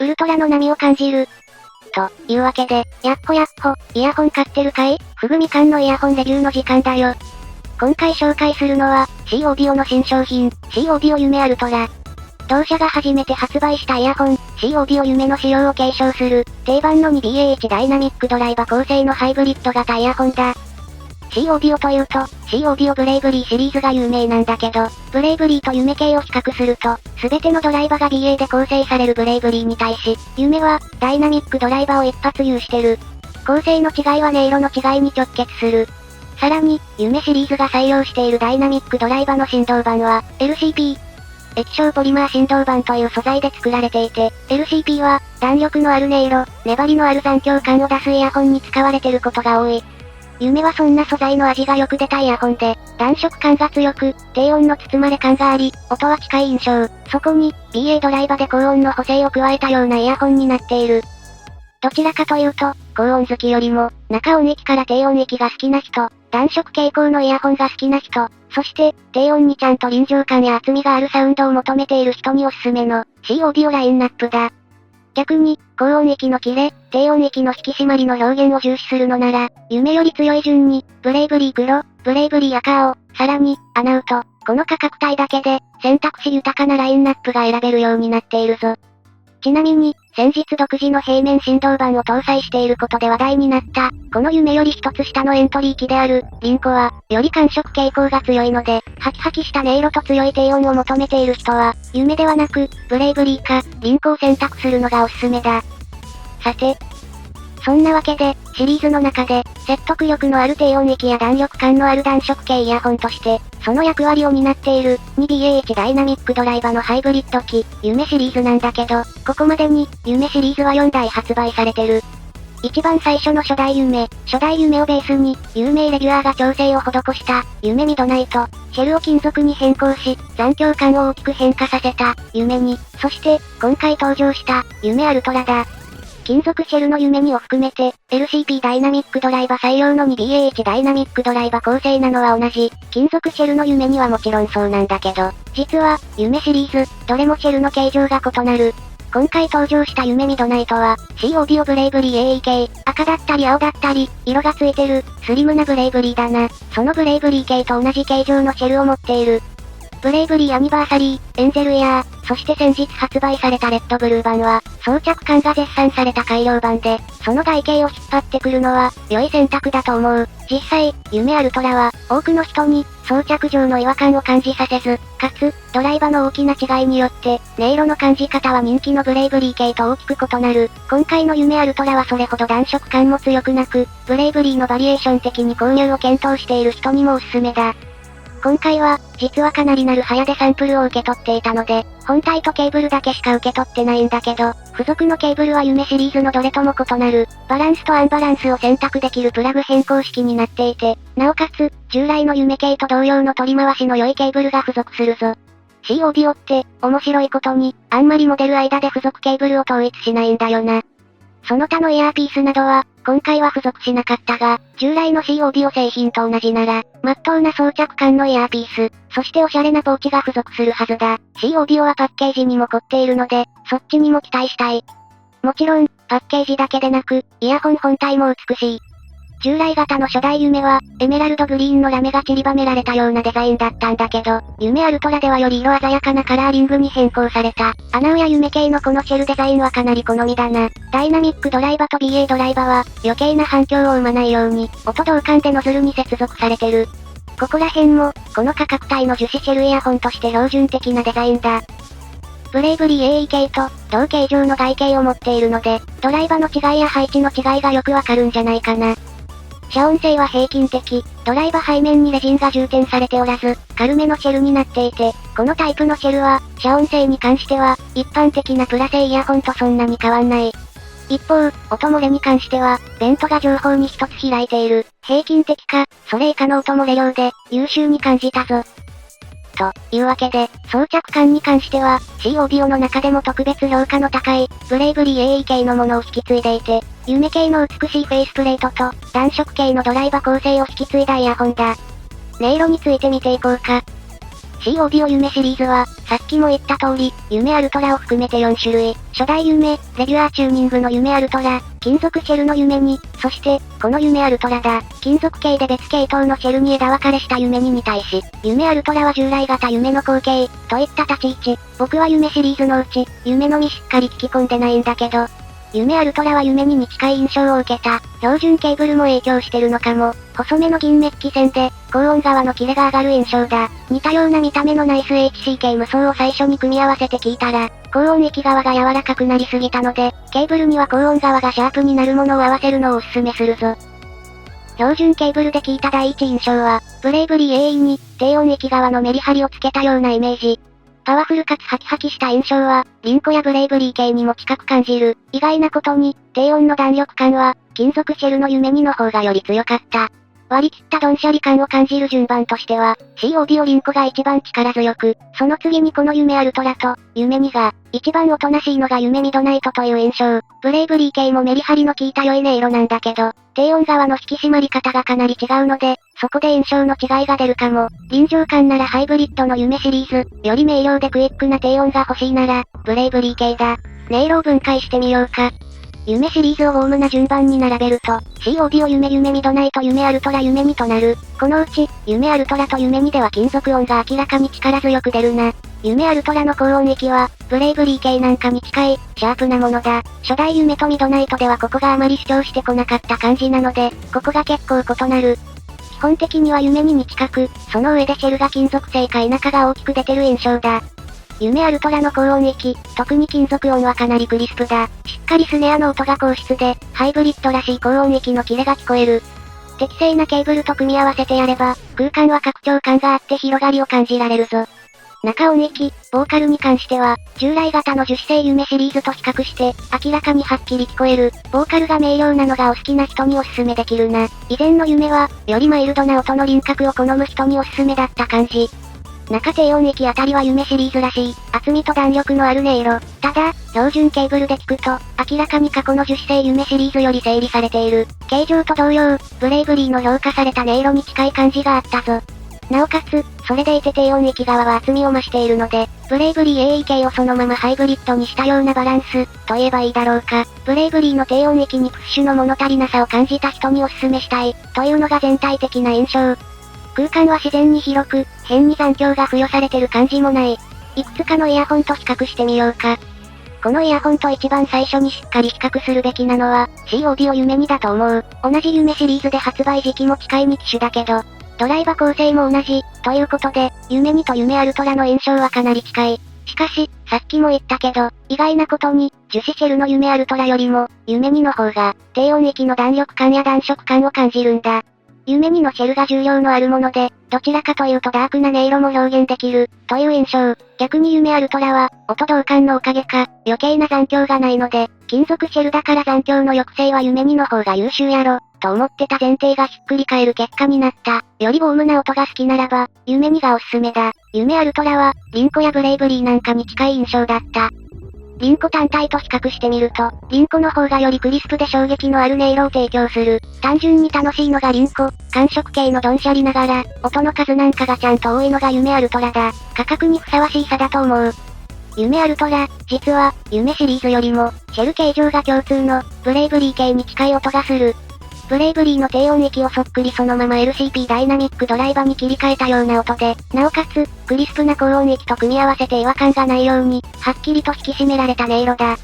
ウルトラの波を感じる。というわけで、やっほ、イヤホン買ってるかい？ふぐみかんのイヤホンレビューの時間だよ。今回紹介するのは、C オーディオの新商品、C オーディオ夢アルトラ。同社が初めて発売したイヤホン、C オーディオ夢の仕様を継承する、定番の 2BAH ダイナミックドライバ構成のハイブリッド型イヤホンだ。C オーディオというと、C オーディオブレイブリーシリーズが有名なんだけど、ブレイブリーと夢系を比較すると、すべてのドライバが BA で構成されるブレイブリーに対し、夢は、ダイナミックドライバを一発有してる。構成の違いは音色の違いに直結する。さらに、夢シリーズが採用しているダイナミックドライバの振動板は、LCP。液晶ポリマー振動板という素材で作られていて、LCP は、弾力のある音色、粘りのある残響感を出すイヤホンに使われてることが多い。夢はそんな素材の味がよく出たイヤホンで、暖色感が強く、低音の包まれ感があり、音は近い印象。そこに、BA ドライバで高音の補正を加えたようなイヤホンになっている。どちらかというと、高音好きよりも、中音域から低音域が好きな人、暖色傾向のイヤホンが好きな人、そして、低音にちゃんと臨場感や厚みがあるサウンドを求めている人におすすめの、C オーディオラインナップだ。逆に、高音域のキレ、低音域の引き締まりの表現を重視するのなら、夢より強い順に、ブレイブリー黒、ブレイブリー赤青、さらに、アナウト、この価格帯だけで、選択肢豊かなラインナップが選べるようになっているぞ。ちなみに、先日独自の平面振動板を搭載していることで話題になった、この夢より一つ下のエントリー機である、リンコは、より感触傾向が強いので、ハキハキした音色と強い低音を求めている人は、夢ではなく、ブレイブリーか、リンコを選択するのがおすすめだ。さて、そんなわけで、シリーズの中で、説得力のある低音域や弾力感のある暖色系イヤホンとして、その役割を担っている、2BAH ダイナミックドライバのハイブリッド機、夢シリーズなんだけど、ここまでに、夢シリーズは4台発売されてる。一番最初の初代夢をベースに、有名レビュアーが調整を施した、夢ミドナイト、シェルを金属に変更し、残響感を大きく変化させた、夢に、そして、今回登場した、夢アルトラだ。金属シェルの夢にを含めて、LCP ダイナミックドライバ採用の 2BAH ダイナミックドライバ構成なのは同じ、金属シェルの夢にはもちろんそうなんだけど、実は、夢シリーズ、どれもシェルの形状が異なる。今回登場した夢ミドナイトは、C オーディオブレイブリー AE 系、赤だったり青だったり、色がついてる、スリムなブレイブリーだな。そのブレイブリー系と同じ形状のシェルを持っている。ブレイブリーアニバーサリー、エンゼルイヤー、そして先日発売されたレッドブルー版は、装着感が絶賛された改良版で、その外形を引っ張ってくるのは、良い選択だと思う。実際、夢アルトラは、多くの人に、装着上の違和感を感じさせず、かつ、ドライバの大きな違いによって、音色の感じ方は人気のブレイブリー系と大きく異なる。今回の夢アルトラはそれほど暖色感も強くなく、ブレイブリーのバリエーション的に購入を検討している人にもおすすめだ。今回は、実はかなりなる早でサンプルを受け取っていたので、本体とケーブルだけしか受け取ってないんだけど、付属のケーブルは夢シリーズのどれとも異なる、バランスとアンバランスを選択できるプラグ変更式になっていて、なおかつ、従来の夢系と同様の取り回しの良いケーブルが付属するぞ。C オーディオって、面白いことに、あんまりモデル間で付属ケーブルを統一しないんだよな。その他のイヤーピースなどは、今回は付属しなかったが、従来の C オーディオ製品と同じなら、真っ当な装着感のイヤーピース、そしておしゃれなポーチが付属するはずだ。C オーディオはパッケージにも凝っているので、そっちにも期待したい。もちろん、パッケージだけでなく、イヤホン本体も美しい。従来型の初代夢は、エメラルドグリーンのラメが散りばめられたようなデザインだったんだけど、夢アルトラではより色鮮やかなカラーリングに変更された。アナウや夢系のこのシェルデザインはかなり好みだな。ダイナミックドライバと BA ドライバは、余計な反響を生まないように、音同感でノズルに接続されてる。ここら辺も、この価格帯の樹脂シェルイヤホンとして標準的なデザインだ。ブレイブリー AE 系と、同形状の外形を持っているので、ドライバの違いや配置の違いがよくわかるんじゃないかな。遮音性は平均的、ドライバ背面にレジンが充填されておらず、軽めのシェルになっていて、このタイプのシェルは、遮音性に関しては、一般的なプラ製イヤホンとそんなに変わんない。一方、音漏れに関しては、ベントが上方に一つ開いている、平均的か、それ以下の音漏れ量で、優秀に感じたぞ。というわけで、装着感に関しては、C オーディオの中でも特別評価の高い、ブレイブリー AE 系のものを引き継いでいて、夢系の美しいフェイスプレートと、暖色系のドライバ構成を引き継いだイヤホンだ。音色について見ていこうか。COBIO 夢シリーズは、さっきも言った通り、夢アルトラを含めて4種類。初代夢、レギュラーチューニングの夢アルトラ、金属シェルの夢に、そして、この夢アルトラだ。金属系で別系統のシェルに枝分かれした夢にに対し、夢アルトラは従来型夢の後継、といった立ち位置。僕は夢シリーズのうち、夢のみしっかり聞き込んでないんだけど、夢アルトラは夢に近い印象を受けた。標準ケーブルも影響してるのかも。細めの銀メッキ線で、高音側のキレが上がる印象だ。似たような見た目のナイス HCK 無双を最初に組み合わせて聞いたら、高音域側が柔らかくなりすぎたので、ケーブルには高音側がシャープになるものを合わせるのをおすすめするぞ。標準ケーブルで聞いた第一印象は、ブレイブリー AE に、低音域側のメリハリをつけたようなイメージ。パワフルかつハキハキした印象は、リンコやブレイブリー系にも近く感じる。意外なことに、低音の弾力感は、金属シェルの夢にの方がより強かった。割り切ったドンシャリ感を感じる順番としては、COBIO リンコが一番力強く、その次にこの夢アルトラと、夢2が、一番おとなしいのが夢ミドナイトという印象。ブレイブリー系もメリハリの効いた良い音色なんだけど、低音側の引き締まり方がかなり違うので、そこで印象の違いが出るかも。臨場感ならハイブリッドの夢シリーズ、より明瞭でクイックな低音が欲しいなら、ブレイブリー系だ。音色を分解してみようか。夢シリーズをウォームな順番に並べると、COBIO 夢ミドナイト夢アルトラ夢2となる。このうち、夢アルトラと夢2では金属音が明らかに力強く出るな。夢アルトラの高音域は、ブレイブリー系なんかに近い、シャープなものだ。初代夢とミドナイトではここがあまり主張してこなかった感じなので、ここが結構異なる。基本的には夢2に近く、その上でシェルが金属製か否かが大きく出てる印象だ。夢アルトラの高音域、特に金属音はかなりクリスプだ。しっかりスネアの音が高質で、ハイブリッドらしい高音域のキレが聞こえる。適正なケーブルと組み合わせてやれば、空間は拡張感があって広がりを感じられるぞ。中音域、ボーカルに関しては、従来型の樹脂製夢シリーズと比較して、明らかにはっきり聞こえる。ボーカルが明瞭なのがお好きな人におすすめできるな。以前の夢は、よりマイルドな音の輪郭を好む人におすすめだった感じ。中低音域あたりは夢シリーズらしい、厚みと弾力のある音色。ただ、標準ケーブルで聞くと、明らかに過去の樹脂製夢シリーズより整理されている。形状と同様、ブレイブリーの評価された音色に近い感じがあったぞ。なおかつ、それでいて低音域側は厚みを増しているので、ブレイブリー AE 系をそのままハイブリッドにしたようなバランス、と言えばいいだろうか。ブレイブリーの低音域にプッシュの物足りなさを感じた人におすすめしたい、というのが全体的な印象。空間は自然に広く、変に残響が付与されてる感じもない。いくつかのイヤホンと比較してみようか。このイヤホンと一番最初にしっかり比較するべきなのは、COBIO夢2だと思う。同じ夢シリーズで発売時期も近い2機種だけど、ドライバ構成も同じ、ということで、夢2と夢アルトラの印象はかなり近い。しかし、さっきも言ったけど、意外なことに、樹脂シェルの夢アルトラよりも、夢2の方が、低音域の弾力感や暖色感を感じるんだ。夢2のシェルが重量のあるもので、どちらかというとダークな音色も表現できる、という印象。逆に夢アルトラは、音同感のおかげか、余計な残響がないので、金属シェルだから残響の抑制は夢2の方が優秀やろ、と思ってた前提がひっくり返る結果になった。よりウォームな音が好きならば、夢2がおすすめだ。夢アルトラは、リンコやブレイブリーなんかに近い印象だった。リンコ単体と比較してみると、リンコの方がよりクリスプで衝撃のある音色を提供する。単純に楽しいのがリンコ、感触系のドンシャリながら、音の数なんかがちゃんと多いのが夢アルトラだ。価格にふさわしい差だと思う。夢アルトラ、実は、夢シリーズよりも、シェル形状が共通の、ブレイブリー系に近い音がする。ブレイブリーの低音域をそっくりそのまま LCP ダイナミックドライバに切り替えたような音で、なおかつ、クリスプな高音域と組み合わせて違和感がないように、はっきりと引き締められた音色だ。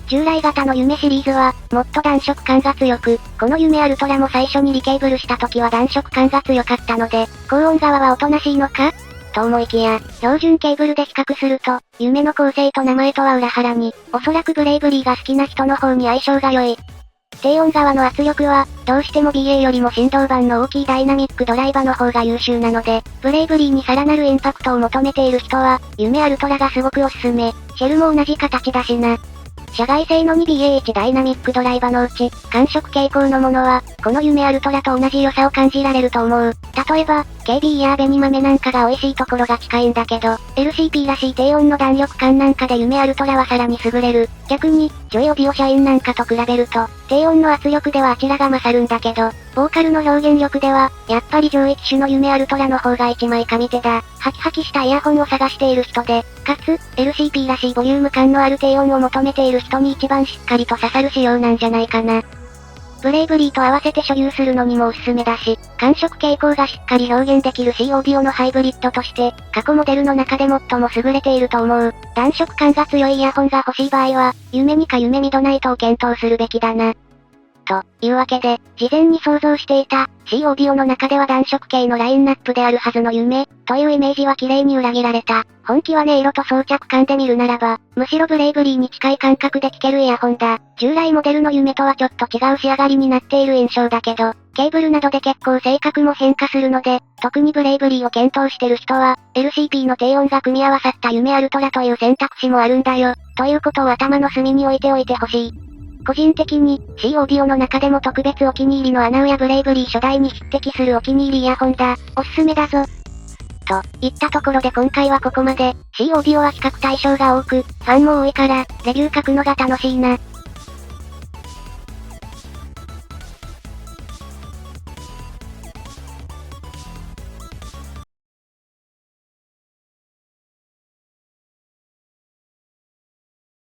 従来型の夢シリーズは、もっと暖色感が強く、この夢アルトラも最初にリケーブルした時は暖色感が強かったので、高音側はおとなしいのかと思いきや、標準ケーブルで比較すると、夢の構成と名前とは裏腹に、おそらくブレイブリーが好きな人の方に相性が良い。低音側の圧力は、どうしても BA よりも振動板の大きいダイナミックドライバの方が優秀なので、ブレイブリーにさらなるインパクトを求めている人は、夢アルトラがすごくおすすめ。シェルも同じ形だしな。社外製の 2BA1 ダイナミックドライバのうち、感触傾向のものは、この夢アルトラと同じ良さを感じられると思う。例えば、KB や紅豆なんかが美味しいところが近いんだけど、LCP らしい低温の弾力感なんかで夢アルトラはさらに優れる。逆に、ジョイオビオシャインなんかと比べると、低温の圧力ではあちらが勝るんだけど、ボーカルの表現力では、やっぱり上位機種の夢アルトラの方が一枚神手だ。ハキハキしたイヤホンを探している人で、かつ、LCP らしいボリューム感のある低音を求めている人に一番しっかりと刺さる仕様なんじゃないかな。ブレイブリーと合わせて所有するのにもおすすめだし、感触傾向がしっかり表現できる C オーディオのハイブリッドとして、過去モデルの中で最も優れていると思う。暖色感が強いイヤホンが欲しい場合は、夢2か夢ミドナイトを検討するべきだな。というわけで、事前に想像していた、C オーディオの中では暖色系のラインナップであるはずの夢、というイメージは綺麗に裏切られた。本気は音色と装着感で見るならば、むしろブレイブリーに近い感覚で聴けるイヤホンだ。従来モデルの夢とはちょっと違う仕上がりになっている印象だけど、ケーブルなどで結構性格も変化するので、特にブレイブリーを検討してる人は、LCP の低音が組み合わさった夢アルトラという選択肢もあるんだよ、ということを頭の隅に置いておいてほしい。個人的に、C オーディオの中でも特別お気に入りのアナウやブレイブリー初代に匹敵するお気に入りイヤホンだ。おすすめだぞ。といったところで今回はここまで。C オーディオは比較対象が多く、ファンも多いから、レビュー書くのが楽しいな。